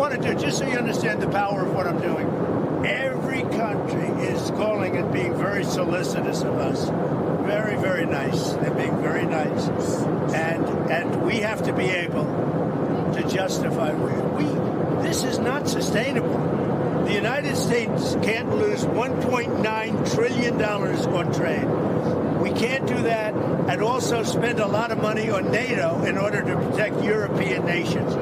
want to do, just so you understand the power of what I'm doing, every country is calling and being very solicitous of us. Very, very nice. They're being very nice. And we have to be able to justify. This is not sustainable. The United States can't lose $1.9 trillion on trade. We can't do that and also spend a lot of money on NATO in order to protect European nations.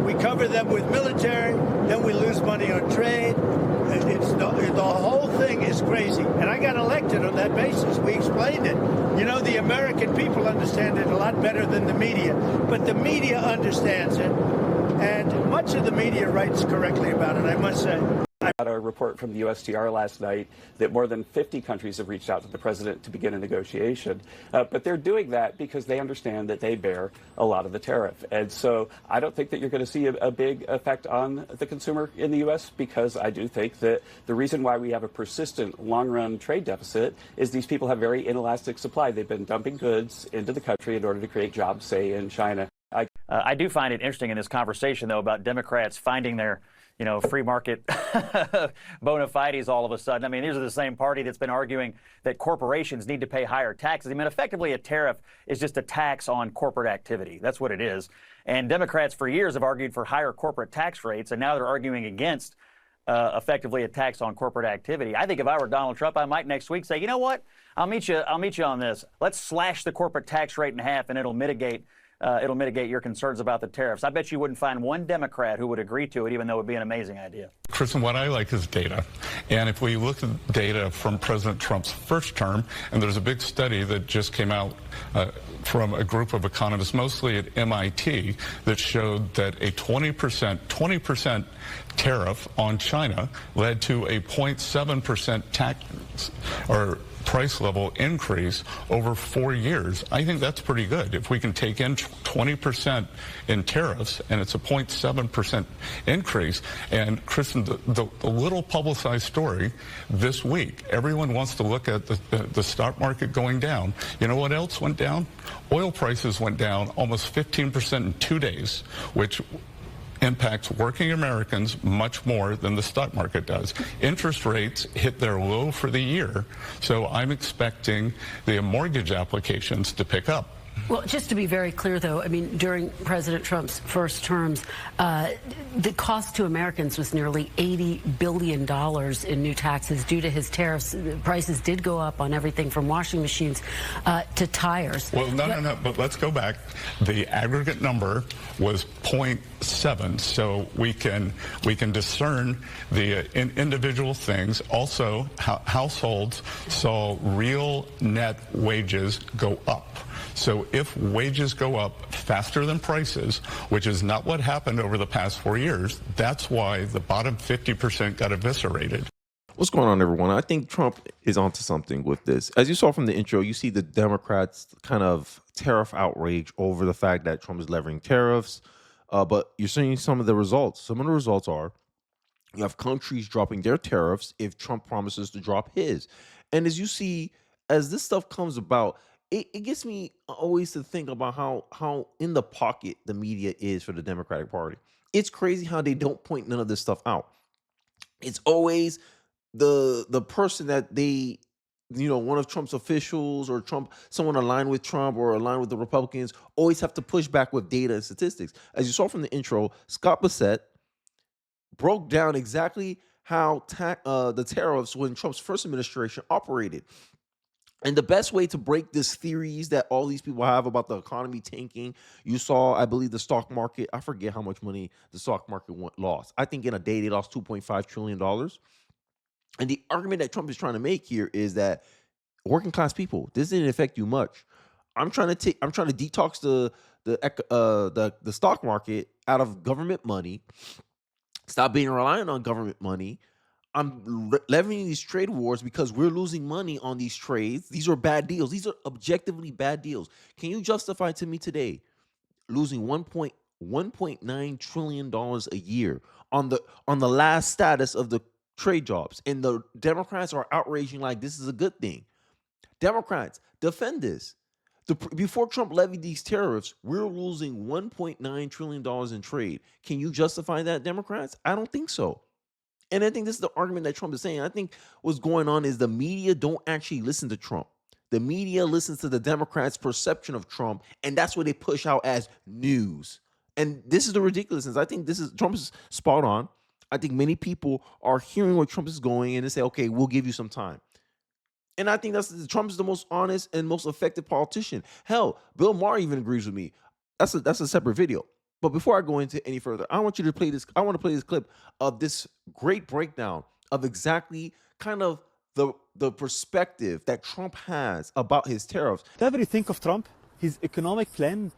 We cover them with military, then we lose money on trade. The whole thing is crazy. And I got elected on that basis. We explained it. You know, the American people understand it a lot better than the media. But the media understands it. And much of the media writes correctly about it, I must say. I got a report from the USTR last night that more than 50 countries have reached out to the president to begin a negotiation. But they're doing that because they understand that they bear a lot of the tariff. And so I don't think that you're going to see a big effect on the consumer in the U.S. because I do think that the reason why we have a persistent long-run trade deficit is these people have very inelastic supply. They've been dumping goods into the country in order to create jobs, say, in China. I do find it interesting in this conversation, though, about Democrats finding their free market bona fides all of a sudden. I mean, these are the same party that's been arguing that corporations need to pay higher taxes. I mean, effectively, a tariff is just a tax on corporate activity. That's what it is. And Democrats for years have argued for higher corporate tax rates, and now they're arguing against effectively a tax on corporate activity. I think if I were Donald Trump, I might next week say, you know what? I'll meet you on this. Let's slash the corporate tax rate in half, and it'll mitigate your concerns about the tariffs. I bet you wouldn't find one Democrat who would agree to it, even though it would be an amazing idea. Kristen, what I like is data. And if we look at data from President Trump's first term, and there's a big study that just came out from a group of economists, mostly at MIT, that showed that a 20% tariff on China led to a 0.7% tax or price level increase over 4 years. I think that's pretty good. If we can take in 20% in tariffs and it's a 0.7% increase. And Kristen, the little publicized story this week, everyone wants to look at the stock market going down. You know what else went down? Oil prices went down almost 15% in 2 days, which impacts working Americans much more than the stock market does. Interest rates hit their low for the year, so I'm expecting the mortgage applications to pick up. Well, just to be very clear, though, I mean, during President Trump's first terms, the cost to Americans was nearly $80 billion in new taxes due to his tariffs. The prices did go up on everything from washing machines to tires. Well, no, but let's go back. The aggregate number was 0.7, so we can discern the individual things. Also, households saw real net wages go up. So if wages go up faster than prices, which is not what happened over the past 4 years, that's why the bottom 50% got eviscerated. What's going on, everyone? I think Trump is onto something with this. As you saw from the intro, you see the Democrats kind of tariff outrage over the fact that Trump is levying tariffs, but you're seeing some of the results. Some of the results are you have countries dropping their tariffs if Trump promises to drop his. And as you see, as this stuff comes about, it gets me always to think about how in the pocket the media is for the Democratic Party. It's crazy how they don't point none of this stuff out. It's always the person that they, one of Trump's officials or someone aligned with Trump or aligned with the Republicans always have to push back with data and statistics. As you saw from the intro, Scott Bessent broke down exactly how the tariffs when Trump's first administration operated. And the best way to break these theories that all these people have about the economy tanking, you saw, I believe, the stock market. I forget how much money the stock market lost. I think in a day they lost $2.5 trillion. And the argument that Trump is trying to make here is that working class people, this didn't affect you much. I'm trying to detox the stock market out of government money. Stop being reliant on government money. I'm levying these trade wars because we're losing money on these trades. These are bad deals. These are objectively bad deals. Can you justify to me today losing $1.9 trillion a year on the last status of the trade jobs? And the Democrats are outraging like this is a good thing. Democrats, defend this. Before Trump levied these tariffs, we're losing $1.9 trillion in trade. Can you justify that, Democrats? I don't think so. And I think this is the argument that Trump is saying. I think what's going on is the media don't actually listen to Trump. The media listens to the Democrats' perception of Trump, and that's what they push out as news. And this is the ridiculousness. I think Trump is spot on. I think many people are hearing where Trump is going and they say, okay, we'll give you some time. And I think Trump is the most honest and most effective politician. Hell, Bill Maher even agrees with me. That's a separate video. But before I go into any further, I want you to play this. I want to play this clip of this great breakdown of exactly kind of the perspective that Trump has about his tariffs. Whatever you think of Trump, his economic plan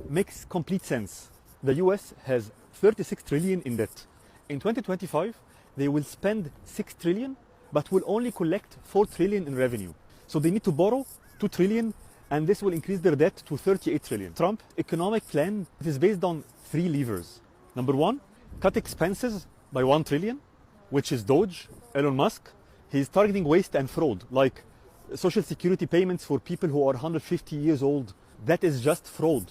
makes complete sense. The U.S. has 36 trillion in debt. In 2025, they will spend 6 trillion, but will only collect 4 trillion in revenue. So they need to borrow 2 trillion, and this will increase their debt to 38 trillion. Trump's economic plan is based on 3 levers. Number 1, cut expenses by 1 trillion, which is Doge, Elon Musk. He's targeting waste and fraud, like social security payments for people who are 150 years old. That is just fraud.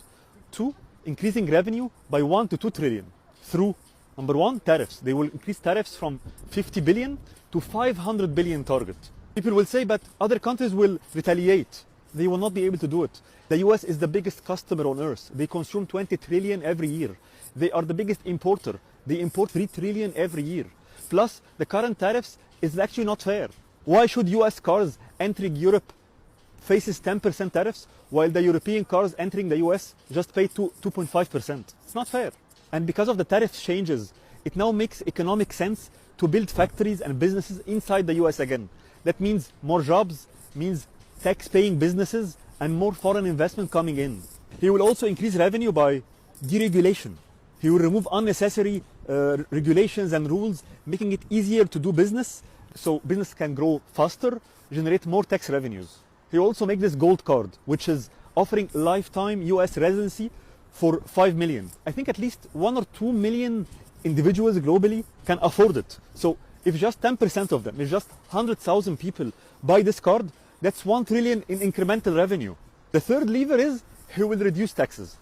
2, increasing revenue by 1 to 2 trillion through, number 1, tariffs. They will increase tariffs from 50 billion to 500 billion target. People will say, but other countries will retaliate. They will not be able to do it. The US is the biggest customer on earth. They consume 20 trillion every year. They are the biggest importer. They import 3 trillion every year. Plus, the current tariffs is actually not fair. Why should US cars entering Europe faces 10% tariffs, while the European cars entering the US just pay 2.5%? It's not fair. And because of the tariff changes, it now makes economic sense to build factories and businesses inside the US again. That means more jobs, means tax-paying businesses, and more foreign investment coming in. He will also increase revenue by deregulation. He will remove unnecessary regulations and rules, making it easier to do business, so business can grow faster, generate more tax revenues. He will also make this gold card, which is offering lifetime US residency for 5 million. I think at least 1 or 2 million individuals globally can afford it. So if just 10% of them, if just 100,000 people buy this card, that's 1 trillion in incremental revenue. The third lever is he will reduce taxes.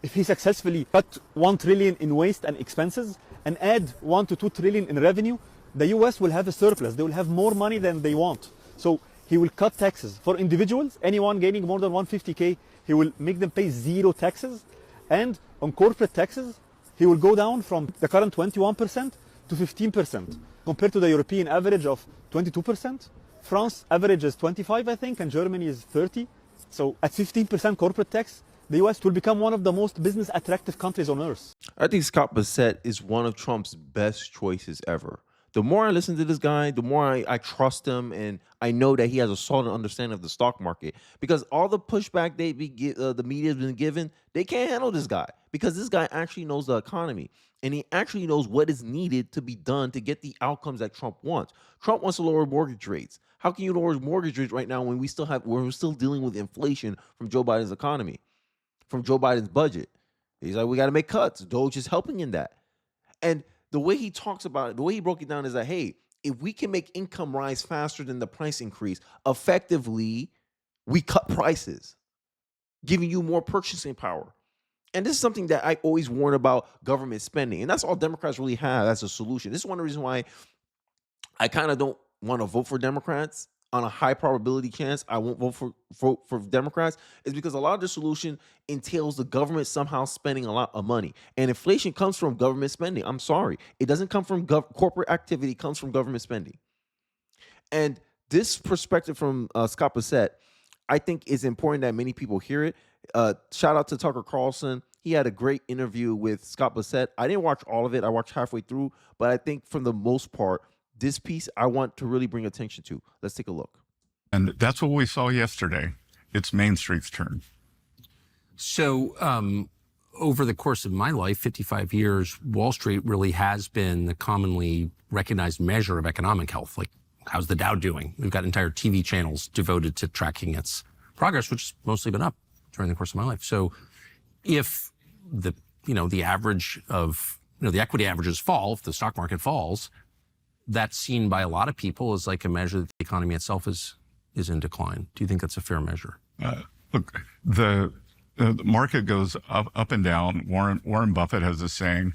If he successfully cut 1 trillion in waste and expenses and add 1 to 2 trillion in revenue, the US will have a surplus. They will have more money than they want. So he will cut taxes. For individuals, anyone gaining more than 150K, he will make them pay 0 taxes. And on corporate taxes, he will go down from the current 21% to 15%, compared to the European average of 22%. France average is 25, I think, and Germany is 30. So at 15% corporate tax, the US will become one of the most business attractive countries on earth. I think Scott Bessent is one of Trump's best choices ever. The more I listen to this guy, the more I trust him, and I know that he has a solid understanding of the stock market. Because all the pushback the media has been given, they can't handle this guy. Because this guy actually knows the economy, and he actually knows what is needed to be done to get the outcomes that Trump wants. Trump wants to lower mortgage rates. How can you lower mortgage rates right now when we're still dealing with inflation from Joe Biden's economy, from Joe Biden's budget? He's like, we got to make cuts. Doge is helping in that. And the way he talks about it, the way he broke it down is that, hey, if we can make income rise faster than the price increase, effectively, we cut prices, giving you more purchasing power. And this is something that I always warn about government spending. And that's all Democrats really have as a solution. This is one of the reasons why I kind of don't want to vote for Democrats. On a high probability chance, I won't vote for Democrats, is because a lot of the solution entails the government somehow spending a lot of money. And inflation comes from government spending. I'm sorry. It doesn't come from corporate activity. It comes from government spending. And this perspective from Scott Bessent, I think is important that many people hear it. Shout out to Tucker Carlson. He had a great interview with Scott Bessent. I didn't watch all of it. I watched halfway through. But I think for the most part, this piece I want to really bring attention to. Let's take a look. And that's what we saw yesterday. It's Main Street's turn. So over the course of my life, 55 years, Wall Street really has been the commonly recognized measure of economic health. Like, how's the Dow doing? We've got entire TV channels devoted to tracking its progress, which has mostly been up during the course of my life. So if the average of, the equity averages fall, if the stock market falls, that's seen by a lot of people as like a measure that the economy itself is in decline. Do you think that's a fair measure? Look, the market goes up and down. Warren Buffett has a saying: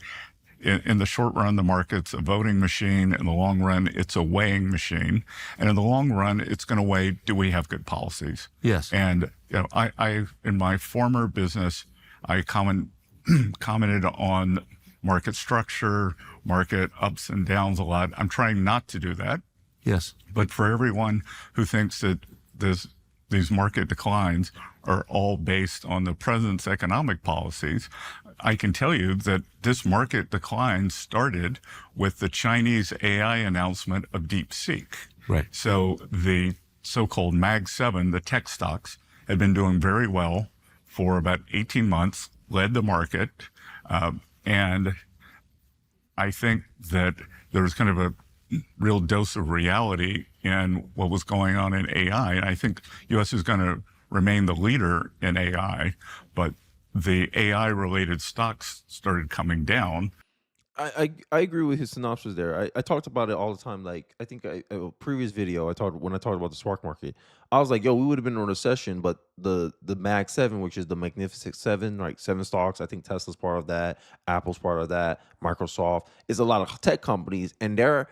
in the short run, the market's a voting machine. In the long run, it's a weighing machine. And in the long run, it's going to weigh, do we have good policies? Yes. And I in my former business, I commented on market structure, market ups and downs a lot. I'm trying not to do that. Yes. But for everyone who thinks that these market declines are all based on the president's economic policies, I can tell you that this market decline started with the Chinese AI announcement of DeepSeek. Right. So the so-called Mag 7, the tech stocks, had been doing very well for about 18 months, led the market. And I think that there was kind of a real dose of reality in what was going on in AI. And I think U.S. is going to remain the leader in AI, but the AI-related stocks started coming down. I agree with his synopsis there. I talked about it all the time. Like, I think a previous video when I talked about the stock market, I was like, yo, we would have been in a recession, but the Mag 7, which is the Magnificent Seven, like 7 stocks. I think Tesla's part of that, Apple's part of that, Microsoft is a lot of tech companies, and their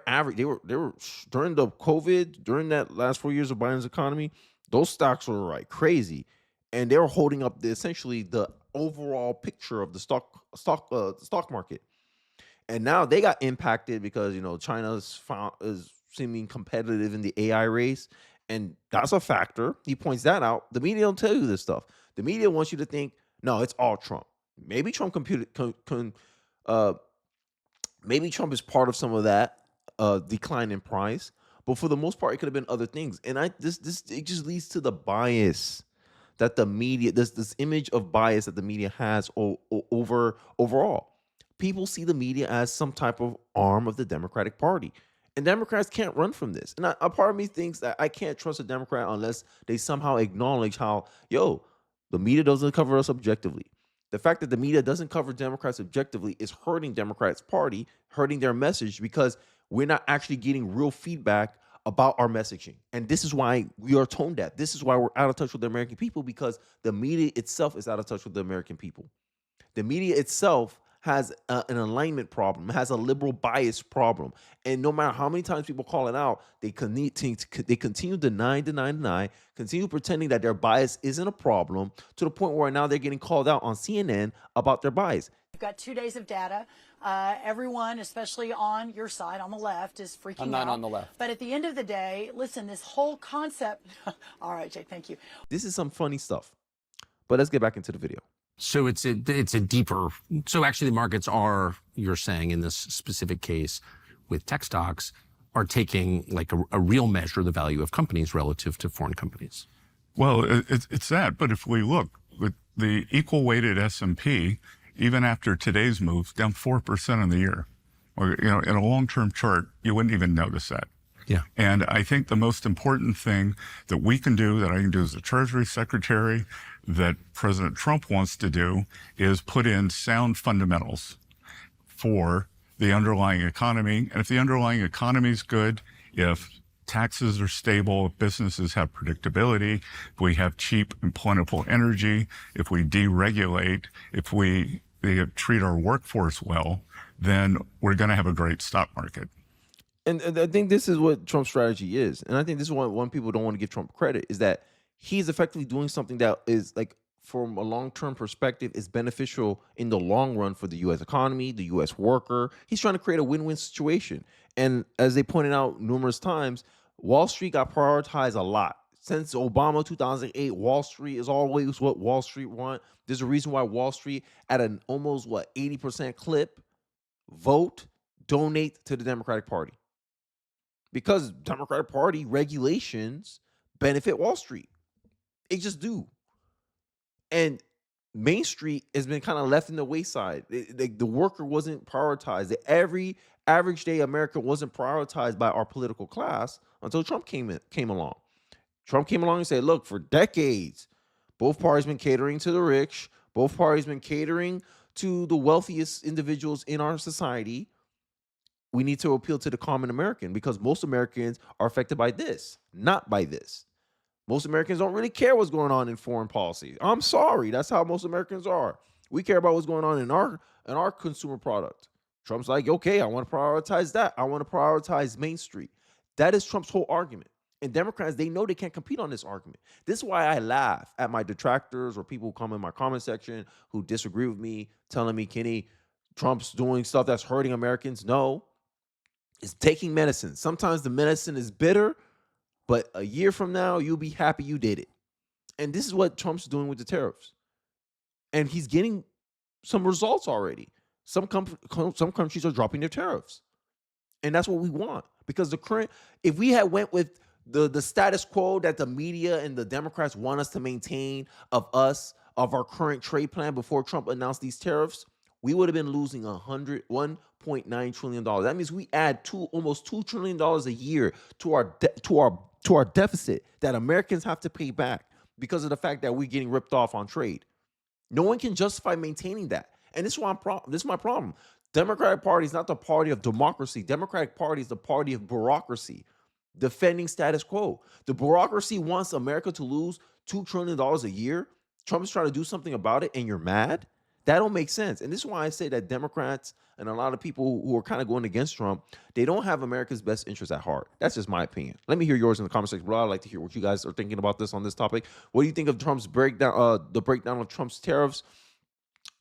average, they were during the COVID, during that last 4 years of Biden's economy, those stocks were like crazy, and they were holding up essentially the overall picture of the stock market. And now they got impacted because, China is seeming competitive in the AI race. And that's a factor. He points that out. The media don't tell you this stuff. The media wants you to think, no, it's all Trump. Maybe Trump maybe Trump is part of some of that decline in price. But for the most part, it could have been other things. And it just leads to the bias that the media, this image of bias that the media has overall. People see the media as some type of arm of the Democratic Party. And Democrats can't run from this. And a part of me thinks that I can't trust a Democrat unless they somehow acknowledge how, the media doesn't cover us objectively. The fact that the media doesn't cover Democrats objectively is hurting Democrats' party, hurting their message, because we're not actually getting real feedback about our messaging. And this is why we are tone deaf. This is why we're out of touch with the American people, because the media itself is out of touch with the American people. The media itself has an alignment problem, has a liberal bias problem. And no matter how many times people call it out, they continue denying, continue pretending that their bias isn't a problem, to the point where now they're getting called out on CNN about their bias. We've got 2 days of data. Everyone, especially on your side, on the left, is freaking out. I'm not on the left. But at the end of the day, listen, this whole concept... All right, Jay, thank you. This is some funny stuff. But let's get back into the video. So it's a deeper. So actually, the markets are, you're saying in this specific case with tech stocks, are taking like a real measure of the value of companies relative to foreign companies. Well, it's that. But if we look, with the equal weighted S&P, even after today's moves, down 4% in the year. Or, in a long-term chart, you wouldn't even notice that. Yeah. And I think the most important thing that we can do, that I can do as a Treasury Secretary, that President Trump wants to do, is put in sound fundamentals for the underlying economy. And if the underlying economy is good, if taxes are stable, if businesses have predictability, if we have cheap and plentiful energy, if we deregulate, if we treat our workforce well, then we're going to have a great stock market. And I think this is what Trump's strategy is. And I think this is why people don't want to give Trump credit, is that he's effectively doing something that is, like, from a long-term perspective, is beneficial in the long run for the U.S. economy, the U.S. worker. He's trying to create a win-win situation. And as they pointed out numerous times, Wall Street got prioritized a lot. Since Obama 2008, Wall Street is always what Wall Street want. There's a reason why Wall Street, at an almost, 80% clip, donate to the Democratic Party. Because Democratic Party regulations benefit Wall Street. They just do. And Main Street has been kind of left in the wayside. The worker wasn't prioritized. Every average day America wasn't prioritized by our political class until Trump came along. Trump came along and said, look, for decades, both parties been catering to the rich. Both parties been catering to the wealthiest individuals in our society. We need to appeal to the common American, because most Americans are affected by this, not by this. Most Americans don't really care what's going on in foreign policy. I'm sorry. That's how most Americans are. We care about what's going on in our consumer product. Trump's like, okay, I want to prioritize that. I want to prioritize Main Street. That is Trump's whole argument. And Democrats, they know they can't compete on this argument. This is why I laugh at my detractors or people who come in my comment section who disagree with me, telling me, Kenny, Trump's doing stuff that's hurting Americans. No, it's taking medicine. Sometimes the medicine is bitter, but a year from now, you'll be happy you did it. And this is what Trump's doing with the tariffs. And he's getting some results already. Some countries are dropping their tariffs. And that's what we want. Because if we had went with the status quo that the media and the Democrats want us to maintain of our current trade plan before Trump announced these tariffs, we would have been losing $1.9 trillion. That means we add almost $2 trillion a year to our deficit that Americans have to pay back because of the fact that we're getting ripped off on trade. No one can justify maintaining that. And this is my problem. Democratic Party is not the party of democracy. Democratic Party is the party of bureaucracy, defending status quo. The bureaucracy wants America to lose $2 trillion a year. Trump is trying to do something about it, and you're mad? That don't make sense. And this is why I say that Democrats and a lot of people who are kind of going against Trump, they don't have America's best interest at heart. That's just my opinion. Let me hear yours in the comment section below. I'd like to hear what you guys are thinking about this on this topic. What do you think of Trump's breakdown, the breakdown of Trump's tariffs?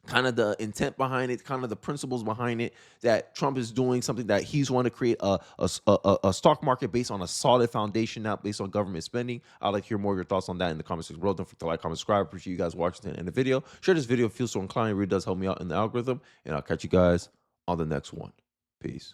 Kind of the intent behind it, kind of the principles behind it, that Trump is doing something that he's want to create a stock market based on a solid foundation, not based on government spending. I'd like to hear more of your thoughts on that in the comments section below. Don't forget to like, comment, subscribe. Appreciate you guys watching and the video. Share this video if you feel so inclined. It really does help me out in the algorithm. And I'll catch you guys on the next one. Peace.